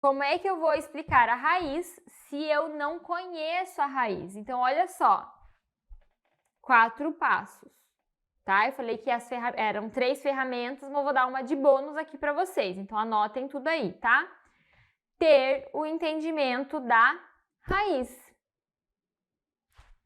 Como é que eu vou explicar a raiz se eu não conheço a raiz? Então, olha só, 4 passos, tá? Eu falei que eram 3 ferramentas, mas eu vou dar uma de bônus aqui para vocês. Então, anotem tudo aí, tá? Ter o entendimento da raiz.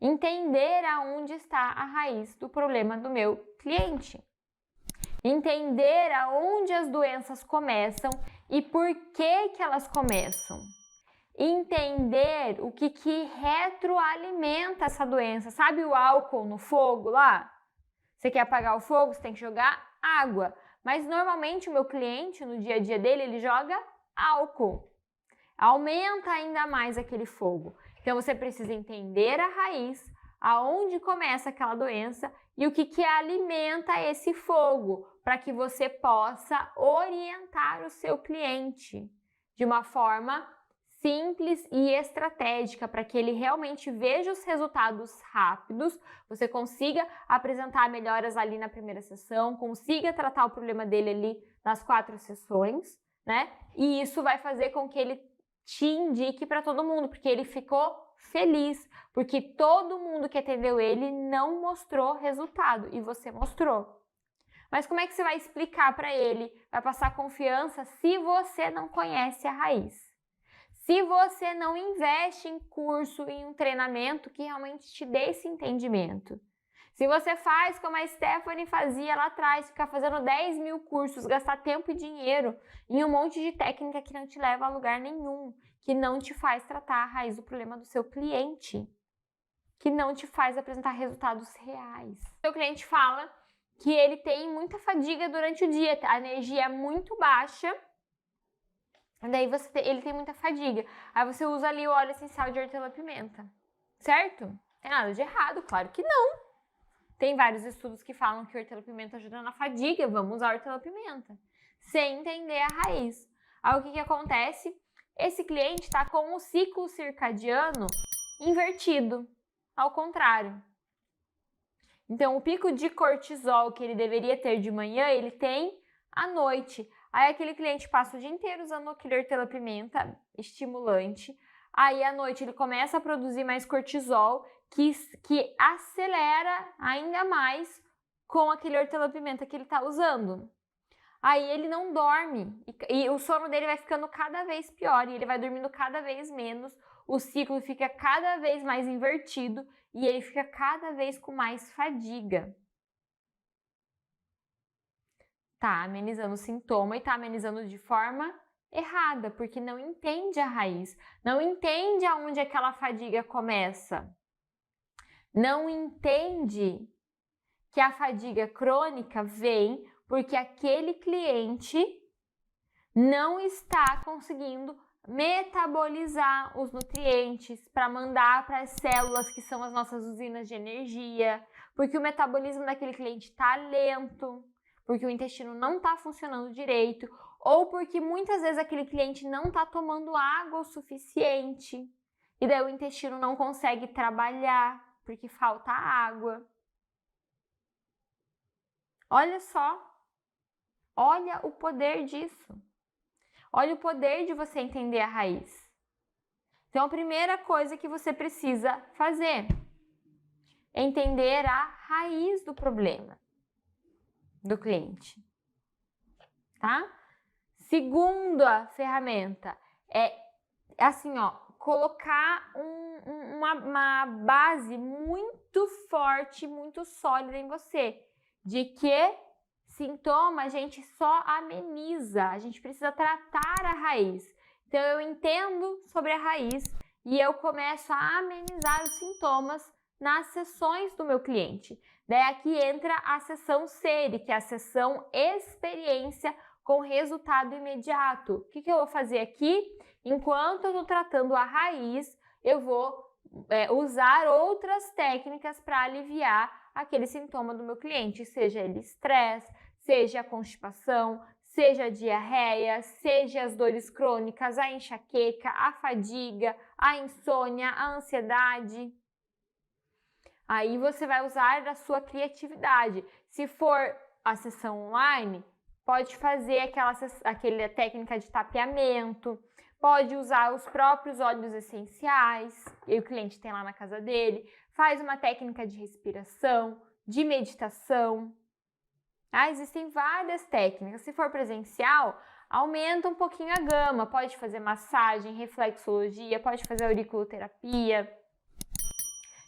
Entender aonde está a raiz do problema do meu cliente. Entender aonde as doenças começam e por que elas começam. Entender o que retroalimenta essa doença. Sabe o álcool no fogo lá? Você quer apagar o fogo, você tem que jogar água. Mas normalmente o meu cliente, no dia a dia dele, ele joga álcool. Aumenta ainda mais aquele fogo. Então você precisa entender a raiz, aonde começa aquela doença e o que alimenta esse fogo, para que você possa orientar o seu cliente de uma forma simples e estratégica, para que ele realmente veja os resultados rápidos, você consiga apresentar melhoras ali na primeira sessão, consiga tratar o problema dele ali nas 4 sessões, né? E isso vai fazer com que ele te indique para todo mundo, porque ele ficou feliz, porque todo mundo que atendeu ele não mostrou resultado e você mostrou. Mas como é que você vai explicar para ele, vai passar confiança se você não conhece a raiz? Se você não investe em curso, em um treinamento que realmente te dê esse entendimento. Se você faz como a Stephanie fazia lá atrás, ficar fazendo 10 mil cursos, gastar tempo e dinheiro em um monte de técnica que não te leva a lugar nenhum, que não te faz tratar a raiz do problema do seu cliente, que não te faz apresentar resultados reais. O seu cliente fala que ele tem muita fadiga durante o dia, a energia é muito baixa, daí ele tem muita fadiga. Aí você usa ali o óleo essencial de hortelã-pimenta, certo? Não tem nada de errado, claro que não. Tem vários estudos que falam que hortelã-pimenta ajuda na fadiga, vamos usar hortelã-pimenta, sem entender a raiz. Aí o que acontece? Esse cliente está com o ciclo circadiano invertido, ao contrário. Então, o pico de cortisol que ele deveria ter de manhã, ele tem à noite. Aí aquele cliente passa o dia inteiro usando aquele hortelã-pimenta estimulante. Aí à noite ele começa a produzir mais cortisol, que acelera ainda mais com aquele hortelã-pimenta que ele está usando. Aí ele não dorme e o sono dele vai ficando cada vez pior e ele vai dormindo cada vez menos, o ciclo fica cada vez mais invertido e ele fica cada vez com mais fadiga. Tá amenizando o sintoma e tá amenizando de forma errada, porque não entende a raiz, não entende aonde aquela fadiga começa, não entende que a fadiga crônica vem porque aquele cliente não está conseguindo metabolizar os nutrientes para mandar para as células que são as nossas usinas de energia, porque o metabolismo daquele cliente está lento, porque o intestino não está funcionando direito, ou porque muitas vezes aquele cliente não está tomando água o suficiente, e daí o intestino não consegue trabalhar, porque falta água. Olha só, olha o poder disso. Olha o poder de você entender a raiz. Então, a primeira coisa que você precisa fazer é entender a raiz do problema do cliente, tá? Segunda ferramenta é assim, ó, colocar uma base muito forte, muito sólida em você, de que sintoma a gente só ameniza, a gente precisa tratar a raiz. Então eu entendo sobre a raiz e eu começo a amenizar os sintomas nas sessões do meu cliente. Daí aqui entra a sessão SERI, que é a sessão experiência com resultado imediato. O que eu vou fazer aqui? Enquanto eu estou tratando a raiz, eu vou usar outras técnicas para aliviar aquele sintoma do meu cliente, seja ele estresse, seja a constipação, seja a diarreia, seja as dores crônicas, a enxaqueca, a fadiga, a insônia, a ansiedade. Aí você vai usar da sua criatividade. Se for a sessão online, pode fazer aquela técnica de tapeamento, pode usar os próprios óleos essenciais, que o cliente tem lá na casa dele, faz uma técnica de respiração, de meditação. Existem várias técnicas. Se for presencial, aumenta um pouquinho a gama, pode fazer massagem, reflexologia, pode fazer auriculoterapia.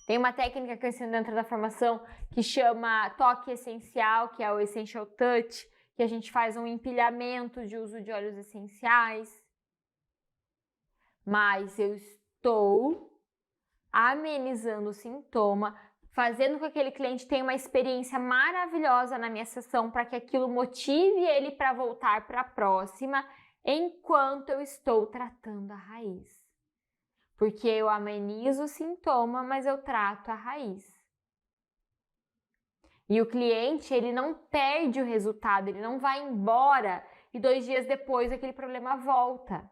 Tem uma técnica que eu ensino dentro da formação que chama toque essencial, que é o Essential Touch, que a gente faz um empilhamento de uso de óleos essenciais. Mas eu estou amenizando o sintoma, fazendo com que aquele cliente tenha uma experiência maravilhosa na minha sessão para que aquilo motive ele para voltar para a próxima, enquanto eu estou tratando a raiz. Porque eu amenizo o sintoma, mas eu trato a raiz. E o cliente, ele não perde o resultado, ele não vai embora e 2 dias depois aquele problema volta.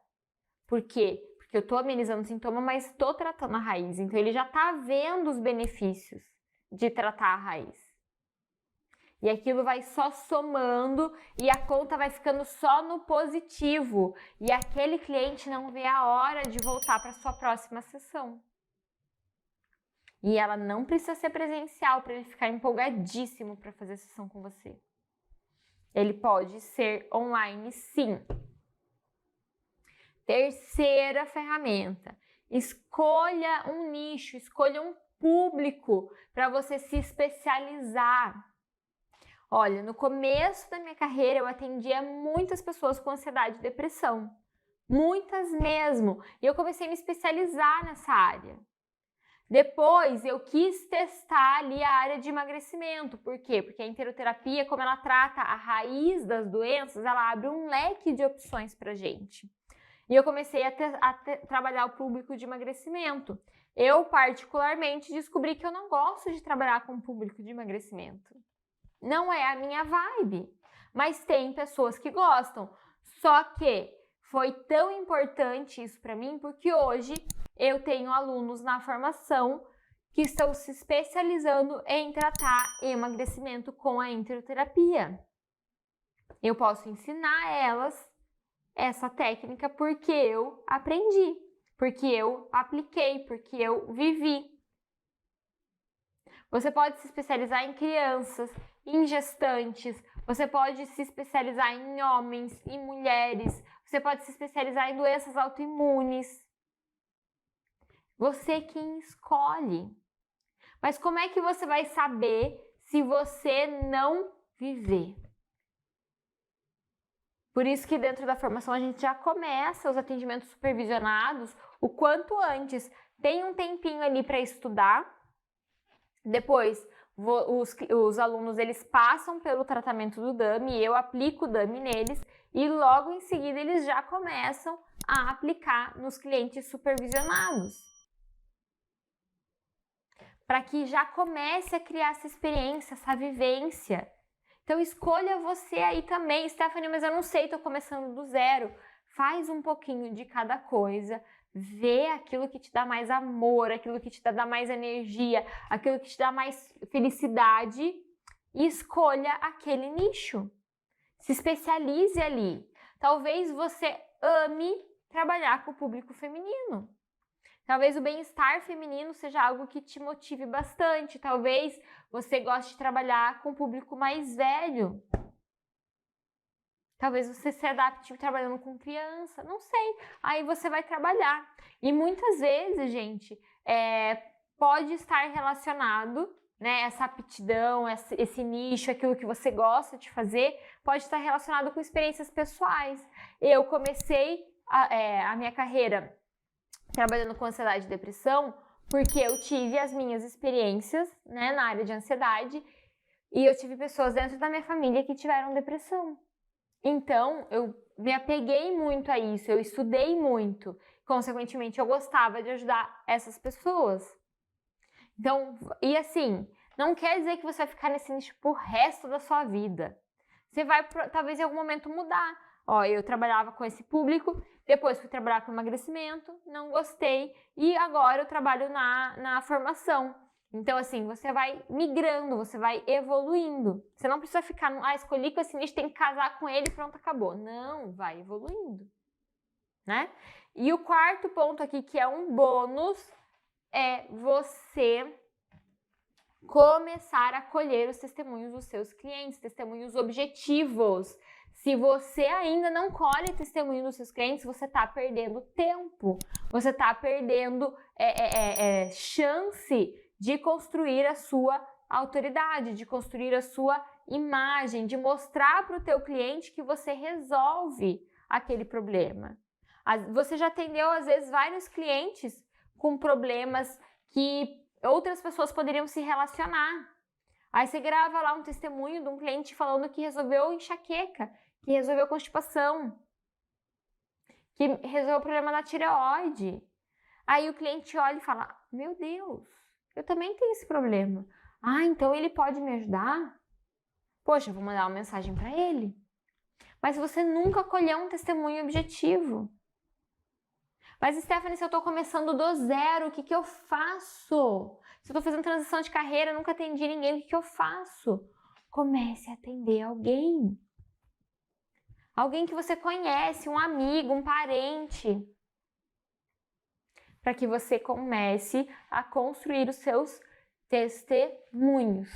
Por quê? Porque eu estou amenizando o sintoma, mas estou tratando a raiz. Então, ele já está vendo os benefícios de tratar a raiz. E aquilo vai só somando e a conta vai ficando só no positivo. E aquele cliente não vê a hora de voltar para a sua próxima sessão. E ela não precisa ser presencial para ele ficar empolgadíssimo para fazer a sessão com você. Ele pode ser online, sim. Terceira ferramenta, escolha um nicho, escolha um público para você se especializar. Olha, no começo da minha carreira eu atendia muitas pessoas com ansiedade e depressão, muitas mesmo, e eu comecei a me especializar nessa área. Depois eu quis testar ali a área de emagrecimento, por quê? Porque a interoterapia, como ela trata a raiz das doenças, ela abre um leque de opções pra gente. E eu comecei a trabalhar o público de emagrecimento. Eu, particularmente, descobri que eu não gosto de trabalhar com o público de emagrecimento. Não é a minha vibe, mas tem pessoas que gostam. Só que foi tão importante isso para mim, porque hoje eu tenho alunos na formação que estão se especializando em tratar emagrecimento com a interoterapia. Eu posso ensinar elas essa técnica porque eu aprendi, porque eu apliquei, porque eu vivi. Você pode se especializar em crianças, em gestantes, você pode se especializar em homens, em mulheres, você pode se especializar em doenças autoimunes. Você quem escolhe. Mas como é que você vai saber se você não viver? Por isso que dentro da formação a gente já começa os atendimentos supervisionados o quanto antes. Tem um tempinho ali para estudar. Depois, os alunos eles passam pelo tratamento do DAMI, eu aplico o DAMI neles e logo em seguida eles já começam a aplicar nos clientes supervisionados. Para que já comece a criar essa experiência, essa vivência. Então escolha você aí também, Stephanie, mas eu não sei, estou começando do zero. Faz um pouquinho de cada coisa, vê aquilo que te dá mais amor, aquilo que te dá mais energia, aquilo que te dá mais felicidade e escolha aquele nicho. Se especialize ali. Talvez você ame trabalhar com o público feminino. Talvez o bem-estar feminino seja algo que te motive bastante. Talvez você goste de trabalhar com o público mais velho. Talvez você se adapte trabalhando com criança. Não sei. Aí você vai trabalhar. E muitas vezes, gente, pode estar relacionado, né? Essa aptidão, esse nicho, aquilo que você gosta de fazer, pode estar relacionado com experiências pessoais. Eu comecei a minha carreira trabalhando com ansiedade e depressão, porque eu tive as minhas experiências, né, na área de ansiedade, e eu tive pessoas dentro da minha família que tiveram depressão. Então, eu me apeguei muito a isso, eu estudei muito, consequentemente, eu gostava de ajudar essas pessoas. Então, e assim, não quer dizer que você vai ficar nesse nicho pro resto da sua vida. Você vai, talvez, em algum momento mudar. Eu trabalhava com esse público, depois fui trabalhar com emagrecimento, não gostei, e agora eu trabalho na formação. Então, assim, você vai migrando, você vai evoluindo. Você não precisa ficar escolhi com esse nicho, tem que casar com ele e pronto, acabou. Não, vai evoluindo, né? E o quarto ponto aqui, que é um bônus, é você começar a colher os testemunhos dos seus clientes, testemunhos objetivos. Se você ainda não colhe testemunho dos seus clientes, você está perdendo tempo, você está perdendo chance de construir a sua autoridade, de construir a sua imagem, de mostrar para o teu cliente que você resolve aquele problema. Você já atendeu, às vezes, vários clientes com problemas que outras pessoas poderiam se relacionar. Aí você grava lá um testemunho de um cliente falando que resolveu enxaqueca, que resolveu constipação, que resolveu o problema da tireoide. Aí o cliente olha e fala, meu Deus, eu também tenho esse problema. Ah, então ele pode me ajudar? Poxa, eu vou mandar uma mensagem para ele. Mas você nunca colheu um testemunho objetivo. Mas, Stephanie, se eu estou começando do zero, o que eu faço? Se eu estou fazendo transição de carreira, nunca atendi ninguém, o que eu faço? Comece a atender alguém. Alguém que você conhece, um amigo, um parente. Para que você comece a construir os seus testemunhos.